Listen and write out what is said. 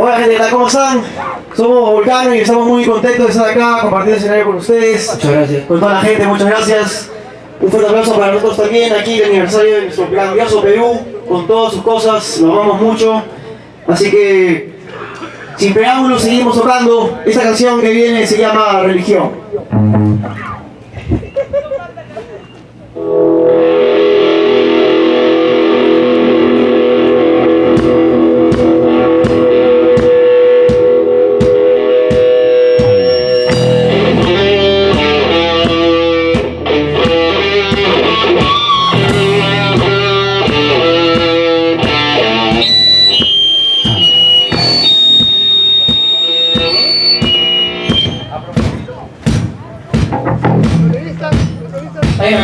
Hola gente, ¿qué tal? ¿Cómo están? Somos Volcano y estamos muy contentos de estar acá compartiendo el escenario con ustedes. Muchas gracias. Con toda la gente, muchas gracias. Un fuerte aplauso para nosotros también, aquí el aniversario de nuestro grandioso Perú, con todas sus cosas, lo amamos mucho. Así que, sin preámbulos, seguimos tocando. Esta canción que viene se llama Religión. Ahí me